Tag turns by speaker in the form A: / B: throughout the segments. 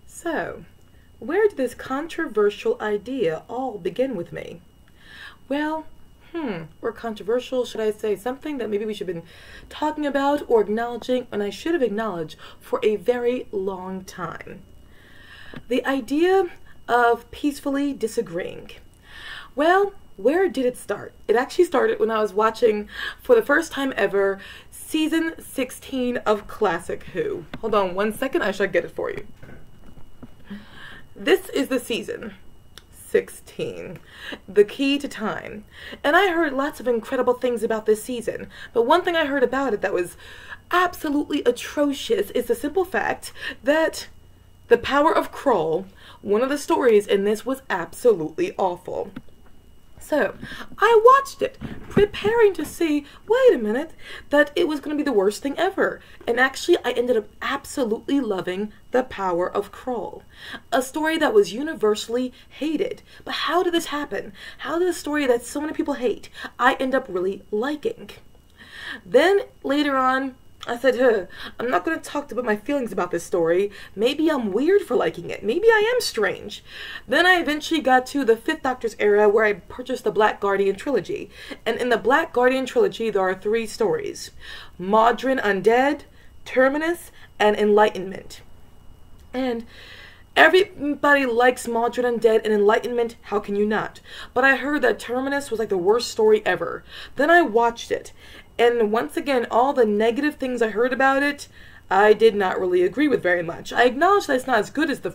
A: So, where did this controversial idea all begin with me? Well, or controversial, should I say, something that maybe we should have been talking about or acknowledging, and I should have acknowledged for a very long time. The idea of peacefully disagreeing. Well, where did it start? It actually started when I was watching, for the first time ever, season 16 of Classic Who. Hold on one second, I shall get it for you. This is the season 16, The Key to Time. And I heard lots of incredible things about this season, but one thing I heard about it that was absolutely atrocious is the simple fact that the Power of Krall, one of the stories in this, was absolutely awful. So, I watched it, preparing to see, wait a minute, that it was going to be the worst thing ever. And actually, I ended up absolutely loving The Power of Krall, a story that was universally hated. But how did this happen? How did a story that so many people hate, I end up really liking? Then, later on, I said, I'm not going to talk about my feelings about this story. Maybe I'm weird for liking it. Maybe I am strange. Then I eventually got to the Fifth Doctor's era where I purchased the Black Guardian trilogy. And in the Black Guardian trilogy, there are 3 stories: Modern Undead, Terminus, and Enlightenment. And everybody likes Modern Undead and Enlightenment, how can you not? But I heard that Terminus was like the worst story ever. Then I watched it. And once again, all the negative things I heard about it, I did not really agree with very much. I acknowledge that it's not as good as the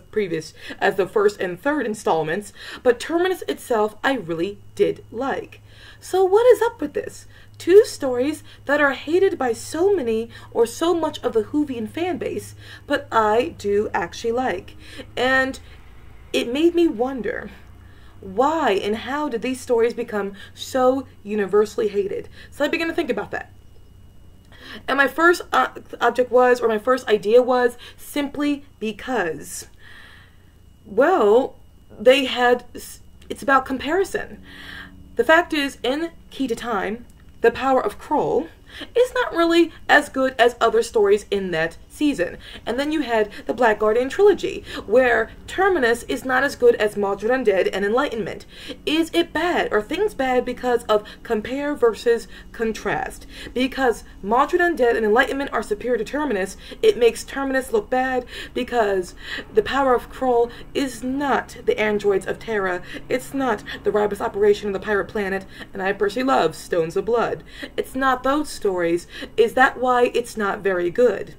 A: first and third installments, but Terminus itself, I really did like. So what is up with this? 2 stories that are hated by so many or so much of the Whovian fan base, but I do actually like. And it made me wonder, why and how did these stories become so universally hated? So I began to think about that. And my first my first idea was simply because, well, it's about comparison. The fact is, in Key to Time, The Power of Krall is not really as good as other stories in that season. And then you had the Black Guardian trilogy, where Terminus is not as good as Modern Undead and Enlightenment. Is it bad? Are things bad because of compare versus contrast? Because Modern Undead and Enlightenment are superior to Terminus, it makes Terminus look bad because the Power of Krall is not the androids of Terra, it's not the Ribus operation of the pirate planet, and I personally love Stones of Blood. It's not those stories. Is that why it's not very good?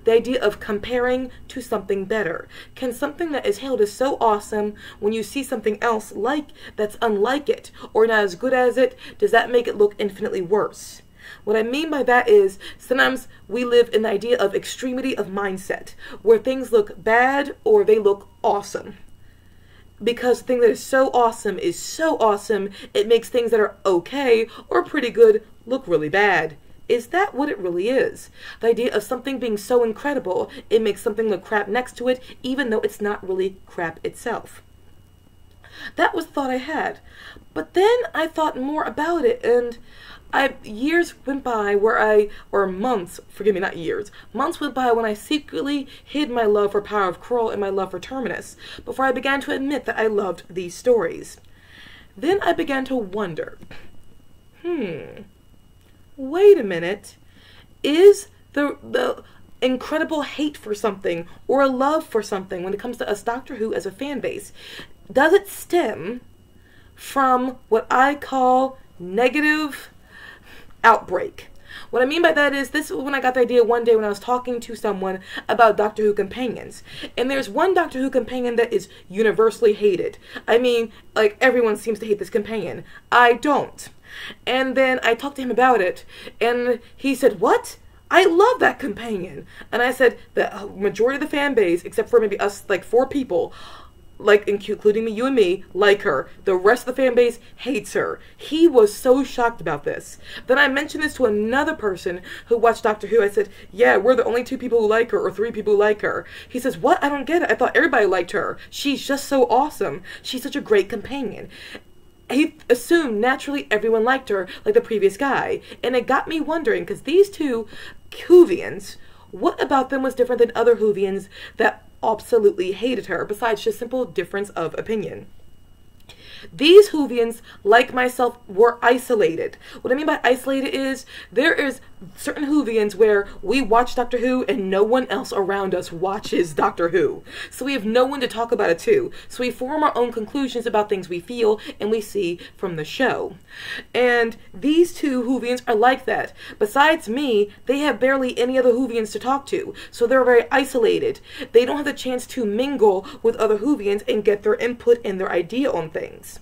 A: The idea of comparing to something better. Can something that is hailed as so awesome, when you see something else that's unlike it or not as good as it, does that make it look infinitely worse? What I mean by that is, sometimes we live in the idea of extremity of mindset, where things look bad or they look awesome. Because the thing that is so awesome, it makes things that are okay or pretty good look really bad. Is that what it really is? The idea of something being so incredible, it makes something look crap next to it, even though it's not really crap itself. That was the thought I had. But then I thought more about it, and years went by months went by when I secretly hid my love for Power of Krall and my love for Terminus, before I began to admit that I loved these stories. Then I began to wonder, wait a minute, is the incredible hate for something or a love for something when it comes to us Doctor Who as a fan base, does it stem from what I call negative outbreak? What I mean by that is, this was when I got the idea one day when I was talking to someone about Doctor Who companions. And there's one Doctor Who companion that is universally hated. I mean, like, everyone seems to hate this companion. I don't. And then I talked to him about it, and he said, "What? I love that companion." And I said, the majority of the fan base, except for maybe us, like 4 people, like including me, you and me, like her. The rest of the fan base hates her. He was so shocked about this. Then I mentioned this to another person who watched Doctor Who. I said, "Yeah, we're the only 2 people who like her, or 3 people who like her." He says, "What? I don't get it. I thought everybody liked her. She's just so awesome. She's such a great companion." He assumed naturally everyone liked her, like the previous guy. And it got me wondering, because these 2 Whovians, what about them was different than other Whovians that absolutely hated her, besides just simple difference of opinion. These Whovians, like myself, were isolated. What I mean by isolated is there is certain Whovians where we watch Doctor Who and no one else around us watches Doctor Who. So we have no one to talk about it to. So we form our own conclusions about things we feel and we see from the show. And these two Whovians are like that. Besides me, they have barely any other Whovians to talk to. So they're very isolated. They don't have the chance to mingle with other Whovians and get their input and their idea on things.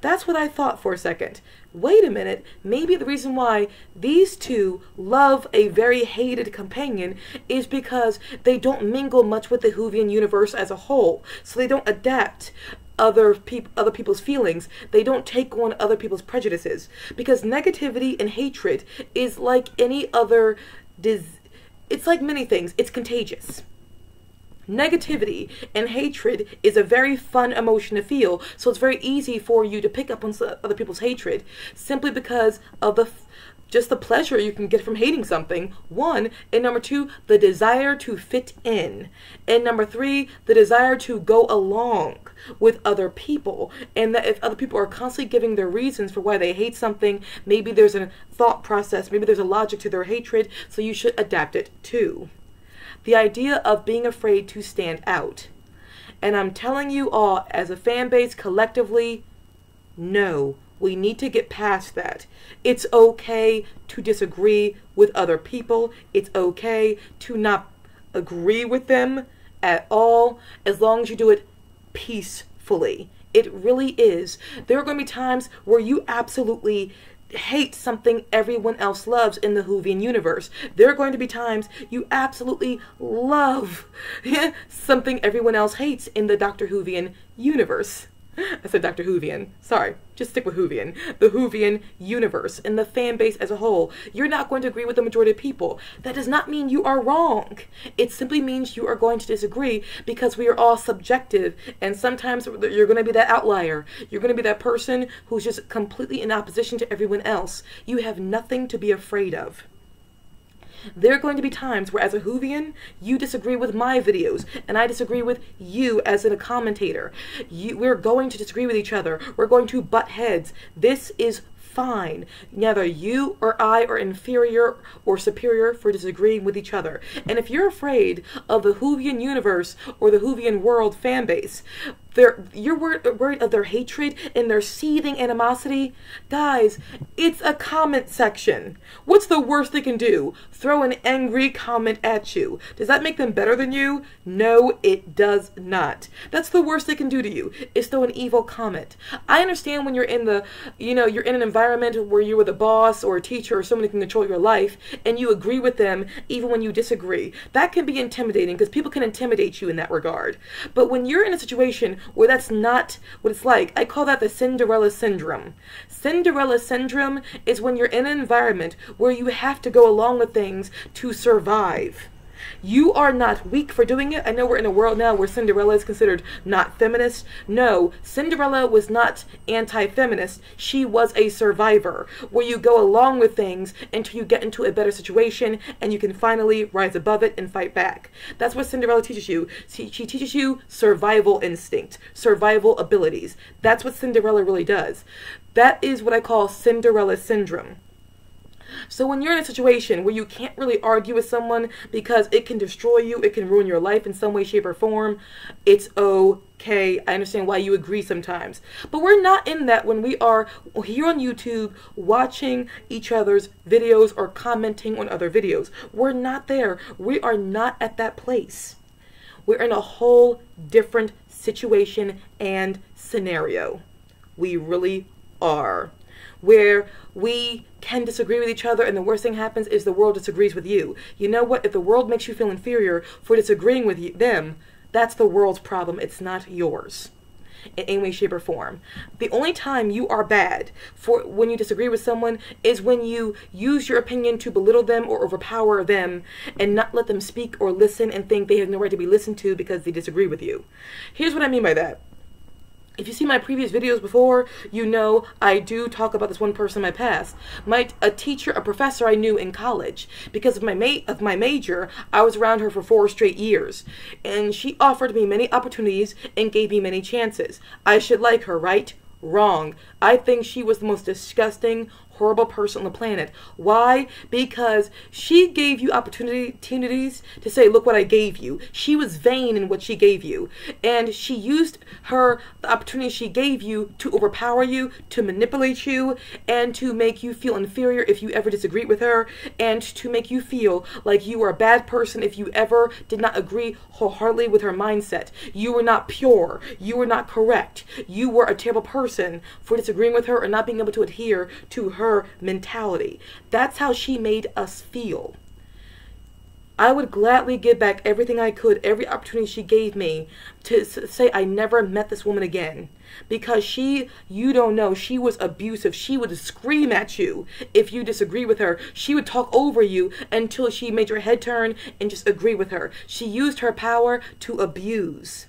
A: That's what I thought for a second. Wait a minute, maybe the reason why these two love a very hated companion is because they don't mingle much with the Whovian universe as a whole. So they don't adapt other people's feelings. They don't take on other people's prejudices. Because negativity and hatred is like any other it's like many things. It's contagious. Negativity and hatred is a very fun emotion to feel, so it's very easy for you to pick up on other people's hatred simply because of just the pleasure you can get from hating something, one, and number two, the desire to fit in, and number three, the desire to go along with other people, and that if other people are constantly giving their reasons for why they hate something, maybe there's a thought process, maybe there's a logic to their hatred, so you should adapt it too. The idea of being afraid to stand out. And I'm telling you all, as a fan base collectively, no, we need to get past that. It's okay to disagree with other people. It's okay to not agree with them at all, as long as you do it peacefully. It really is. There are going to be times where you absolutely hate something everyone else loves in the Whovian universe. There are going to be times you absolutely love something everyone else hates in the Doctor Whovian universe. I said Dr. Whovian. Sorry, just stick with Whovian. The Whovian universe and the fan base as a whole. You're not going to agree with the majority of people. That does not mean you are wrong. It simply means you are going to disagree because we are all subjective, and sometimes you're going to be that outlier. You're going to be that person who's just completely in opposition to everyone else. You have nothing to be afraid of. There are going to be times where, as a Whovian, you disagree with my videos, and I disagree with you as a commentator. We're going to disagree with each other. We're going to butt heads. This is fine. Neither you or I are inferior or superior for disagreeing with each other. And if you're afraid of the Whovian universe or the Whovian world fan base, you're worried of their hatred and their seething animosity, guys, it's a comment section. What's the worst they can do? Throw an angry comment at you. Does that make them better than you? No, it does not. That's the worst they can do to you, is throw an evil comment. I understand when you're in you're in an environment where you're with a boss or a teacher or someone who can control your life, and you agree with them even when you disagree. That can be intimidating because people can intimidate you in that regard. But when you're in a situation where that's not what it's like, I call that the Cinderella Syndrome. Cinderella Syndrome is when you're in an environment where you have to go along with things to survive. You are not weak for doing it. I know we're in a world now where Cinderella is considered not feminist. No, Cinderella was not anti-feminist. She was a survivor, where you go along with things until you get into a better situation and you can finally rise above it and fight back. That's what Cinderella teaches you. She teaches you survival instinct, survival abilities. That's what Cinderella really does. That is what I call Cinderella Syndrome. So when you're in a situation where you can't really argue with someone because it can destroy you, it can ruin your life in some way, shape, or form, it's okay. I understand why you agree sometimes. But we're not in that when we are here on YouTube watching each other's videos or commenting on other videos. We're not there. We are not at that place. We're in a whole different situation and scenario. We really are. Where we can disagree with each other, and the worst thing happens is the world disagrees with you. You know what? If the world makes you feel inferior for disagreeing with them, that's the world's problem. It's not yours in any way, shape, or form. The only time you are bad for when you disagree with someone is when you use your opinion to belittle them or overpower them and not let them speak or listen and think they have no right to be listened to because they disagree with you. Here's what I mean by that. If you see my previous videos before, you know I do talk about this one person in my past. A teacher, a professor I knew in college. Because of my major, I was around her for 4 straight years. And she offered me many opportunities and gave me many chances. I should like her, right? Wrong. I think she was the most disgusting, horrible person on the planet. Why? Because she gave you opportunities to say, look what I gave you. She was vain in what she gave you. And she used the opportunity she gave you to overpower you, to manipulate you, and to make you feel inferior if you ever disagreed with her, and to make you feel like you were a bad person if you ever did not agree wholeheartedly with her mindset. You were not pure. You were not correct. You were a terrible person for disagreeing with her or not being able to adhere to her mentality. That's how she made us feel. I would gladly give back everything I could, every opportunity she gave me to say I never met this woman again. Because you don't know, she was abusive. She would scream at you if you disagree with her. She would talk over you until she made your head turn and just agree with her. She used her power to abuse.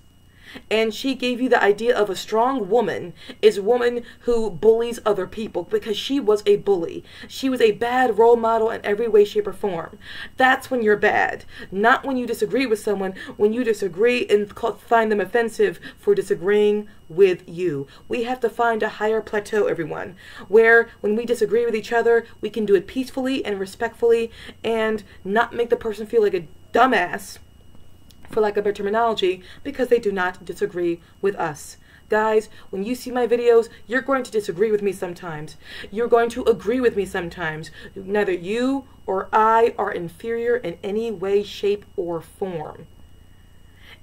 A: And she gave you the idea of a strong woman is a woman who bullies other people, because she was a bully. She was a bad role model in every way, shape, or form. That's when you're bad. Not when you disagree with someone, when you disagree and find them offensive for disagreeing with you. We have to find a higher plateau, everyone, where when we disagree with each other, we can do it peacefully and respectfully and not make the person feel like a dumbass, for lack of better terminology, because they do not disagree with us. Guys, when you see my videos, you're going to disagree with me sometimes. You're going to agree with me sometimes. Neither you or I are inferior in any way, shape, or form.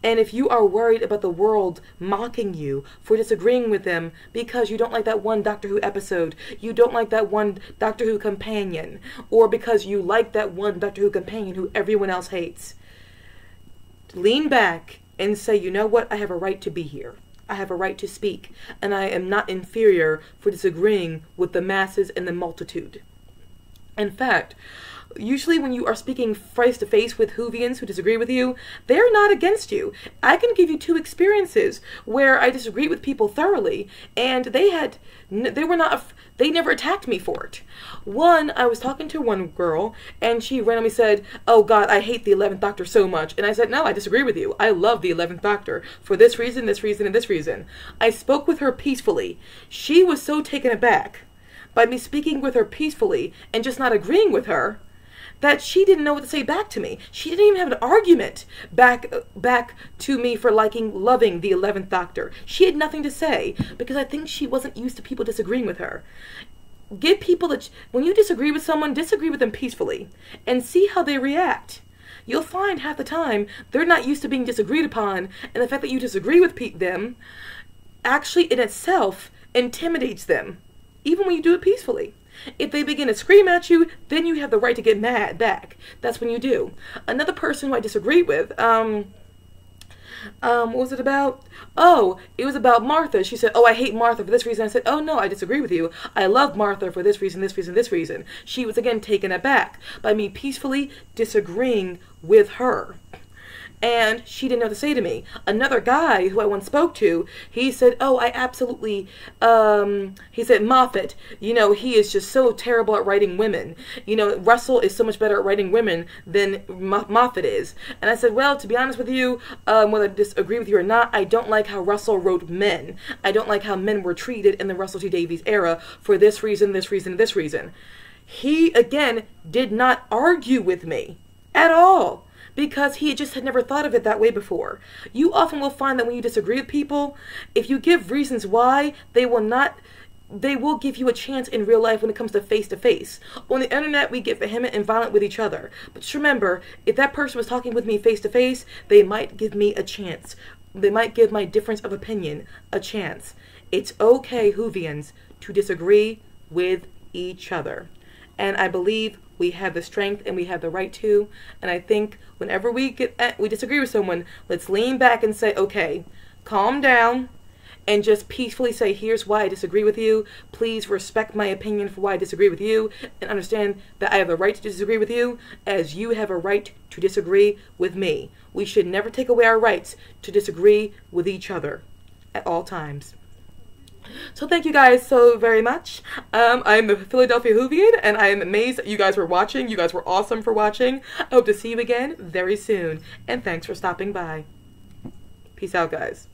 A: And if you are worried about the world mocking you for disagreeing with them because you don't like that one Doctor Who episode, you don't like that one Doctor Who companion, or because you like that one Doctor Who companion who everyone else hates, lean back and say, you know what? I have a right to be here. I have a right to speak. And I am not inferior for disagreeing with the masses and the multitude. In fact, usually when you are speaking face to face with Whovians who disagree with you, they're not against you. I can give you 2 experiences where I disagreed with people thoroughly, and they never attacked me for it. One, I was talking to one girl, and she randomly said, oh God, I hate the 11th Doctor so much. And I said, no, I disagree with you. I love the 11th Doctor for this reason, this reason, and this reason. I spoke with her peacefully. She was so taken aback by me speaking with her peacefully and just not agreeing with her, that she didn't know what to say back to me. She didn't even have an argument back to me for loving the 11th Doctor. She had nothing to say because I think she wasn't used to people disagreeing with her. Give people when you disagree with someone, disagree with them peacefully and see how they react. You'll find half the time they're not used to being disagreed upon, and the fact that you disagree with them actually in itself intimidates them, even when you do it peacefully. If they begin to scream at you, then you have the right to get mad back. That's when you do. Another person who I disagreed with, what was it about? Oh, it was about Martha. She said, oh, I hate Martha for this reason. I said, oh no, I disagree with you. I love Martha for this reason, this reason, this reason. She was again taken aback by me peacefully disagreeing with her. And she didn't know what to say to me. Another guy who I once spoke to, he said, oh, I absolutely, he said, Moffat, you know, he is just so terrible at writing women. You know, Russell is so much better at writing women than Moffat is. And I said, well, to be honest with you, whether I disagree with you or not, I don't like how Russell wrote men. I don't like how men were treated in the Russell T Davies era for this reason, this reason, this reason. He, again, did not argue with me at all, because he just had never thought of it that way before. You often will find that when you disagree with people, if you give reasons why, they will give you a chance in real life when it comes to face. On the internet, we get vehement and violent with each other. But just remember, if that person was talking with me face to face, they might give me a chance. They might give my difference of opinion a chance. It's okay, Whovians, to disagree with each other. And I believe we have the strength and we have the right to. And I think whenever we disagree with someone, let's lean back and say, okay, calm down and just peacefully say, here's why I disagree with you. Please respect my opinion for why I disagree with you, and understand that I have the right to disagree with you as you have a right to disagree with me. We should never take away our rights to disagree with each other at all times. So thank you guys so very much. I'm a Philadelphia Whovian, and I am amazed that you guys were watching. You guys were awesome for watching. I hope to see you again very soon. And thanks for stopping by. Peace out, guys.